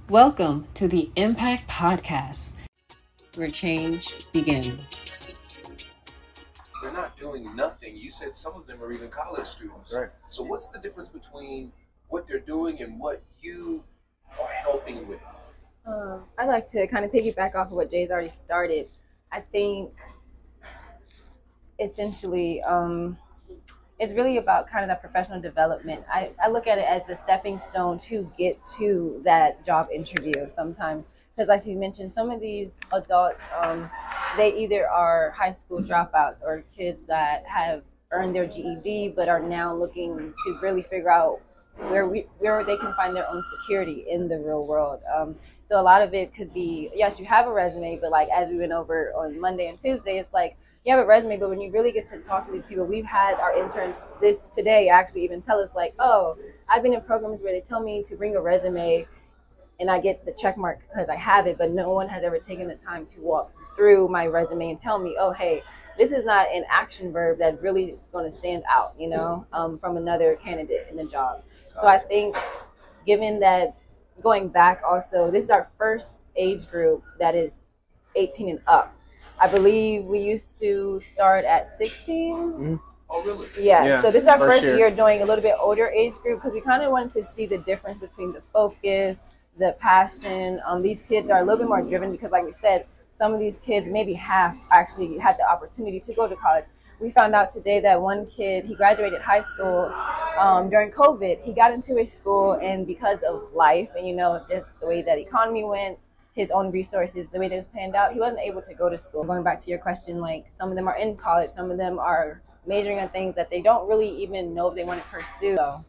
Welcome to the Impact Podcast, where change begins. They're not doing nothing. You said some of them are even college students. Right. So what's the difference between what they're doing and what you are helping with? I'd like to kind of piggyback off of what Jay's already started. I think essentially it's really about kind of that professional development. I look at it as the stepping stone to get to that job interview sometimes. Because like you mentioned, some of these adults, they either are high school dropouts or kids that have earned their GED but are now looking to really figure out where they can find their own security in the real world. So a lot of it could be, yes, you have a resume, but like as we went over on Monday and Tuesday, it's like you have a resume, but when you really get to talk to these people, we've had our interns today actually even tell us like, oh, I've been in programs where they tell me to bring a resume and I get the check mark because I have it, but no one has ever taken the time to walk through my resume and tell me, oh, hey, this is not an action verb that's really going to stand out, from another candidate in the job. So I think given that, going back also, this is our first age group that is 18 and up. I believe we used to start at 16. Mm-hmm. Oh, really? Yeah. So this is our first year. year doing a little bit older age group because we kind of wanted to see the difference between the focus, the passion. These kids are a little bit more driven because, like we said, some of these kids, maybe half, actually had the opportunity to go to college. We found out today that one kid, he graduated high school during COVID. He got into a school, and because of life and, just the way that economy went, his own resources, the way that it was panned out, he wasn't able to go to school. Going back to your question, like some of them are in college, some of them are majoring on things that they don't really even know if they want to pursue. So